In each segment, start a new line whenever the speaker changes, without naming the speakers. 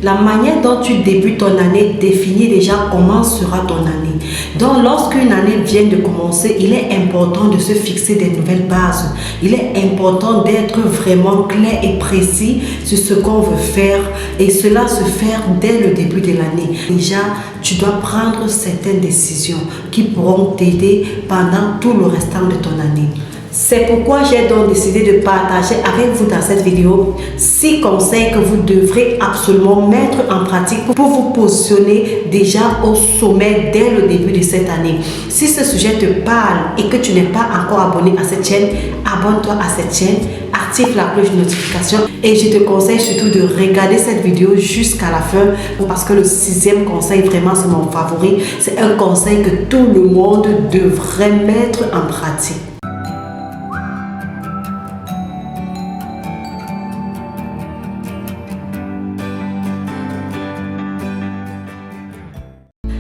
La manière dont tu débutes ton année définit déjà comment sera ton année. Donc, lorsqu'une année vient de commencer, il est important de se fixer des nouvelles bases. Il est important d'être vraiment clair et précis sur ce qu'on veut faire et cela se faire dès le début de l'année. Déjà, tu dois prendre certaines décisions qui pourront t'aider pendant tout le restant de ton année. C'est pourquoi j'ai donc décidé de partager avec vous dans cette vidéo 6 conseils que vous devrez absolument mettre en pratique pour vous positionner déjà au sommet dès le début de cette année. Si ce sujet te parle et que tu n'es pas encore abonné à cette chaîne, abonne-toi à cette chaîne, active la cloche de notification et je te conseille surtout de regarder cette vidéo jusqu'à la fin parce que le 6e conseil, vraiment c'est mon favori. C'est un conseil que tout le monde devrait mettre en pratique.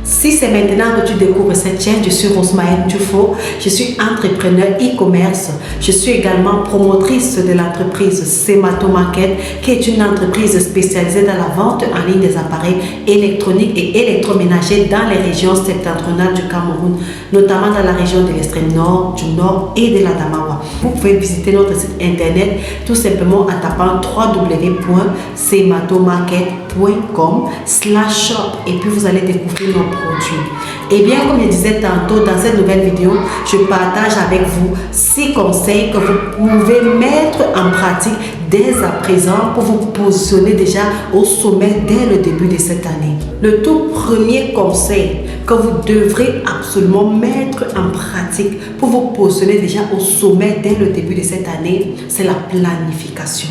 Si c'est maintenant que tu découvres cette chaîne, je suis Rosemaëlle Dufo, je suis entrepreneur e-commerce. Je suis également promotrice de l'entreprise Semato Market, qui est une entreprise spécialisée dans la vente en ligne des appareils électroniques et électroménagers dans les régions septentrionales du Cameroun, notamment dans la région de l'extrême nord, du nord et de l'Adamawa. Vous pouvez visiter notre site internet tout simplement en tapant www.sematomarket.com/shop et puis vous allez découvrir nos produits. Et bien, comme je disais tantôt dans cette nouvelle vidéo, je partage avec vous 6 conseils que vous pouvez mettre en pratique dès à présent pour vous positionner déjà au sommet dès le début de cette année. Le tout premier conseil que vous devrez absolument mettre en pratique pour vous positionner déjà au sommet dès le début de cette année, c'est la planification.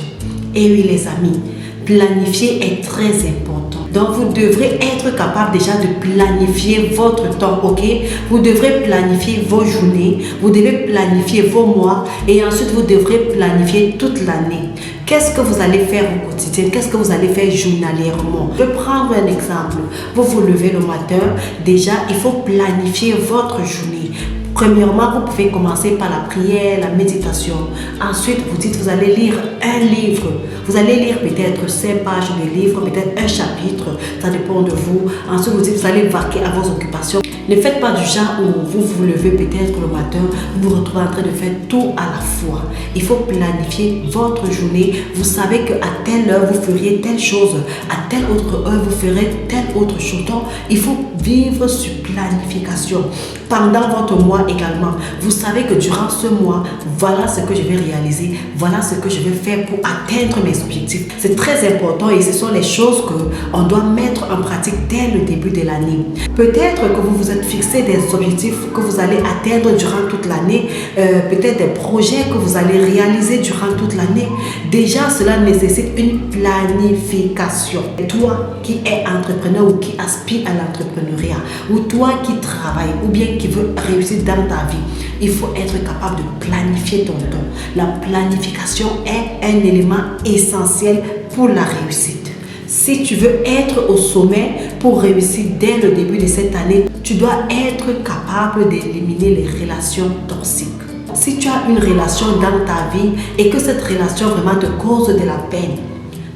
Et oui les amis, planifier est très important. Donc, vous devrez être capable déjà de planifier votre temps, ok? Vous devrez planifier vos journées, vous devez planifier vos mois et ensuite vous devrez planifier toute l'année. Qu'est-ce que vous allez faire au quotidien? Qu'est-ce que vous allez faire journalièrement? Je vais prendre un exemple. Vous vous levez le matin, déjà, il faut planifier votre journée. Premièrement, vous pouvez commencer par la prière, la méditation. Ensuite, vous dites, vous allez lire un livre. Vous allez lire peut-être 5 pages de livre, peut-être un chapitre. Ça dépend de vous. Ensuite, vous dites, vous allez vaquer à vos occupations. Ne faites pas du genre où vous vous levez peut-être le matin, vous vous retrouvez en train de faire tout à la fois. Il faut planifier votre journée. Vous savez qu'à telle heure, vous feriez telle chose. À telle autre heure, vous ferez telle autre chose. Donc, il faut vivre sur planification. Pendant votre mois également, vous savez que durant ce mois, voilà ce que je vais réaliser, voilà ce que je vais faire pour atteindre mes objectifs. C'est très important et ce sont les choses qu'on doit mettre en pratique dès le début de l'année. Peut-être que vous vous êtes fixé des objectifs que vous allez atteindre durant toute l'année, peut-être des projets que vous allez réaliser durant toute l'année. Déjà, cela nécessite une planification. Toi qui es entrepreneur ou qui aspire à l'entrepreneuriat, ou toi qui travaille ou bien qui veut réussir dans ta vie, il faut être capable de planifier ton temps. La planification est un élément essentiel pour la réussite. Si tu veux être au sommet pour réussir dès le début de cette année, tu dois être capable d'éliminer les relations toxiques. Si tu as une relation dans ta vie et que cette relation vraiment te cause de la peine,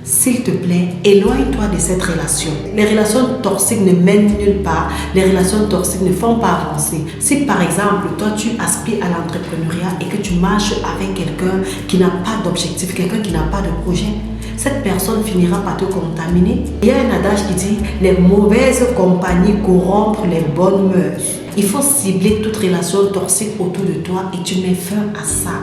s'il te plaît, éloigne-toi de cette relation. Les relations toxiques ne mènent nulle part. Les relations toxiques ne font pas avancer. Si par exemple, toi tu aspires à l'entrepreneuriat et que tu marches avec quelqu'un qui n'a pas d'objectif, quelqu'un qui n'a pas de projet, cette personne finira par te contaminer. Il y a un adage qui dit « Les mauvaises compagnies corrompent les bonnes mœurs ». Il faut cibler toute relation toxique autour de toi et tu mets fin à ça.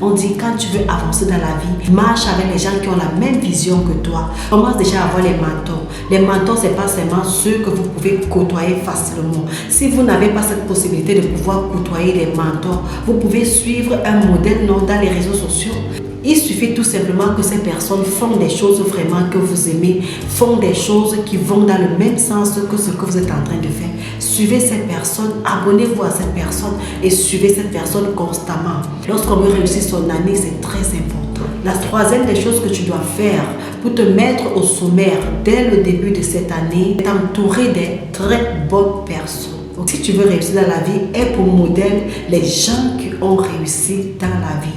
On dit quand tu veux avancer dans la vie, marche avec les gens qui ont la même vision que toi. Commence déjà à avoir les mentors. Les mentors, ce n'est pas seulement ceux que vous pouvez côtoyer facilement. Si vous n'avez pas cette possibilité de pouvoir côtoyer les mentors, vous pouvez suivre un modèle dans les réseaux sociaux. Il suffit tout simplement que ces personnes font des choses vraiment que vous aimez, font des choses qui vont dans le même sens que ce que vous êtes en train de faire. Suivez cette personne, abonnez-vous à cette personne et suivez cette personne constamment. Lorsqu'on veut réussir son année, c'est très important. La troisième des choses que tu dois faire pour te mettre au sommet dès le début de cette année, t'entourer des très bonnes personnes. Donc, si tu veux réussir dans la vie, aie pour modèle les gens qui ont réussi dans la vie.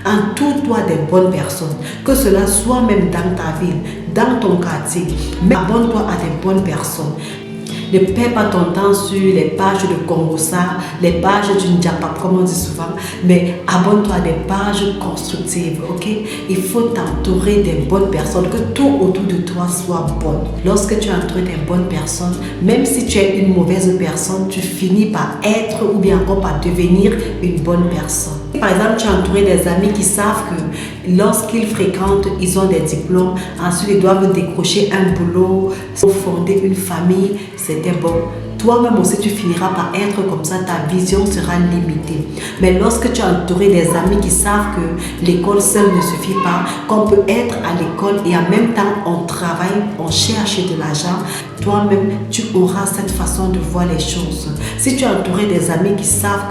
Entoure-toi des bonnes personnes, que cela soit même dans ta ville, dans ton quartier. Mais abonne-toi à des bonnes personnes. Ne perds pas ton temps sur les pages de Congosa, les pages du Ndjapap, comme on dit souvent, mais abonne-toi à des pages constructives, ok? Il faut t'entourer des bonnes personnes, que tout autour de toi soit bon. Lorsque tu entoures des bonnes personnes, même si tu es une mauvaise personne, tu finis par être ou bien encore par devenir une bonne personne. Par exemple, tu es entouré des amis qui savent que lorsqu'ils fréquentent, ils ont des diplômes, ensuite ils doivent décrocher un boulot, fonder une famille, c'était bon. Toi-même aussi, tu finiras par être comme ça, ta vision sera limitée. Mais lorsque tu es entouré des amis qui savent que l'école seule ne suffit pas, qu'on peut être à l'école et en même temps on travaille, on cherche de l'argent, toi-même, tu auras cette façon de voir les choses. Si tu es entouré des amis qui savent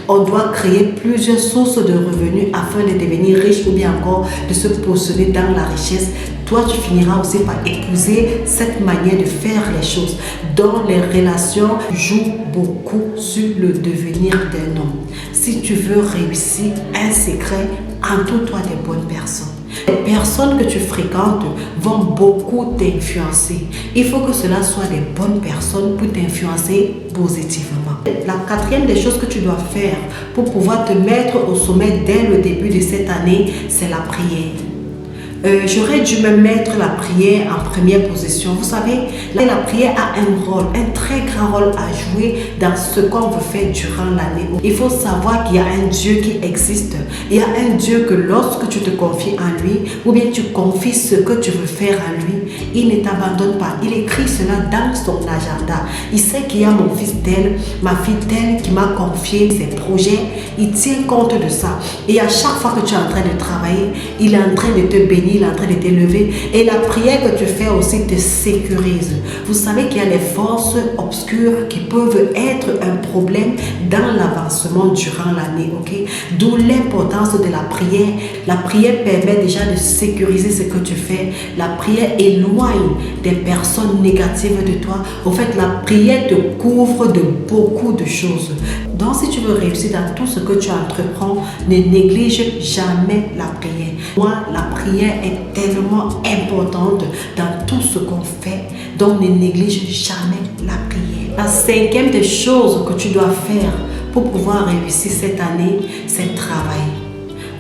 qu'on doit créer plusieurs sources de revenus afin de devenir riche ou bien encore de se positionner dans la richesse, toi, tu finiras aussi par épouser cette manière de faire les choses, dont les relations jouent beaucoup sur le devenir d'un homme. Si tu veux réussir, un secret, entoure-toi des bonnes personnes. Les personnes que tu fréquentes vont beaucoup t'influencer. Il faut que cela soit des bonnes personnes pour t'influencer positivement. La quatrième des choses que tu dois faire pour pouvoir te mettre au sommet dès le début de cette année, c'est la prière. J'aurais dû me mettre la prière en première position. Vous savez, la prière a un rôle, un très grand rôle à jouer dans ce qu'on veut faire durant l'année. Il faut savoir qu'il y a un Dieu qui existe. Il y a un Dieu que lorsque tu te confies en lui, ou bien tu confies ce que tu veux faire à lui, il ne t'abandonne pas. Il écrit cela dans son agenda. Il sait qu'il y a mon fils tel, ma fille telle qui m'a confié ses projets. Il tient compte de ça. Et à chaque fois que tu es en train de travailler, il est en train de te bénir. Il est en train de t'élever et la prière que tu fais aussi te sécurise. Vous savez qu'il y a les forces obscures qui peuvent être un problème dans l'avancement durant l'année, ok? D'où l'importance de la prière. La prière permet déjà de sécuriser ce que tu fais. La prière éloigne des personnes négatives de toi. En fait, la prière te couvre de beaucoup de choses. Donc, si tu veux réussir dans tout ce que tu entreprends, ne néglige jamais la prière. Moi, la prière est tellement importante dans tout ce qu'on fait. Donc, ne néglige jamais la prière. La cinquième des choses que tu dois faire pour pouvoir réussir cette année, c'est le travail.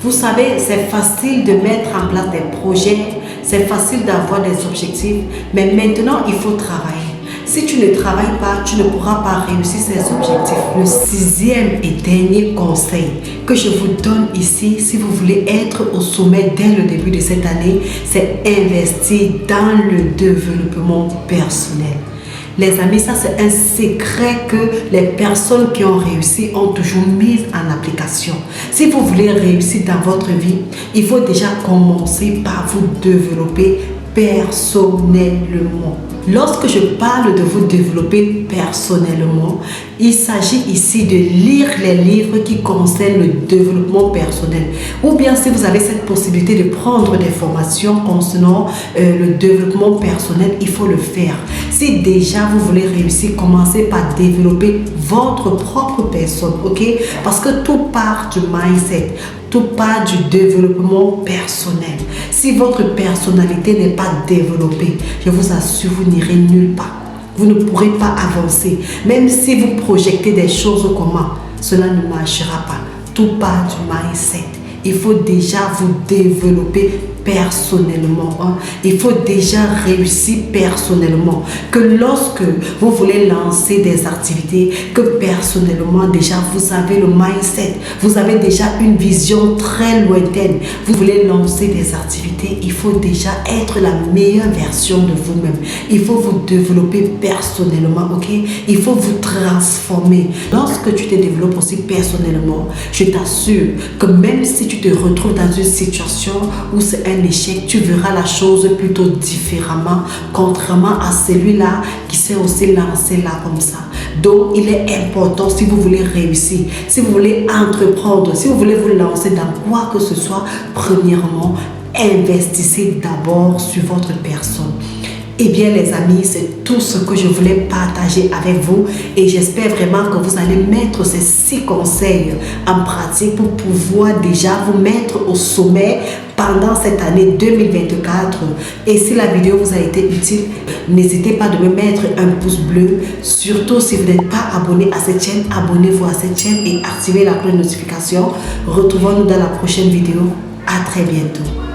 Vous savez, c'est facile de mettre en place des projets, c'est facile d'avoir des objectifs, mais maintenant, il faut travailler. Si tu ne travailles pas, tu ne pourras pas réussir ces objectifs. Le sixième et dernier conseil que je vous donne ici, si vous voulez être au sommet dès le début de cette année, c'est investir dans le développement personnel. Les amis, ça c'est un secret que les personnes qui ont réussi ont toujours mis en application. Si vous voulez réussir dans votre vie, il faut déjà commencer par vous développer personnellement. Lorsque je parle de vous développer personnellement, il s'agit ici de lire les livres qui concernent le développement personnel. Ou bien si vous avez cette possibilité de prendre des formations concernant le développement personnel, il faut le faire. Si déjà vous voulez réussir, commencez par développer votre propre personne, ok? Parce que tout part du mindset. Tout part du développement personnel. Si votre personnalité n'est pas développée, je vous assure, vous n'irez nulle part. Vous ne pourrez pas avancer. Même si vous projetez des choses comment, cela ne marchera pas. Tout part du mindset. Il faut déjà vous développer personnellement. Il faut déjà réussir personnellement. Que lorsque vous voulez lancer des activités, que personnellement déjà vous avez le mindset, vous avez déjà une vision très lointaine. Vous voulez lancer des activités, il faut déjà être la meilleure version de vous-même. Il faut vous développer personnellement, ok? Il faut vous transformer. Lorsque tu te développes aussi personnellement, je t'assure que même si tu te retrouves dans une situation où c'est un échec, tu verras la chose plutôt différemment, contrairement à celui-là qui s'est aussi lancé là comme ça. Donc, il est important, si vous voulez réussir, si vous voulez entreprendre, si vous voulez vous lancer dans quoi que ce soit, premièrement, investissez d'abord sur votre personne. Eh bien les amis, c'est tout ce que je voulais partager avec vous et j'espère vraiment que vous allez mettre ces 6 conseils en pratique pour pouvoir déjà vous mettre au sommet pendant cette année 2024. Et si la vidéo vous a été utile, n'hésitez pas de me mettre un pouce bleu. Surtout si vous n'êtes pas abonné à cette chaîne, abonnez-vous à cette chaîne et activez la cloche de notification. Retrouvons-nous dans la prochaine vidéo. À très bientôt.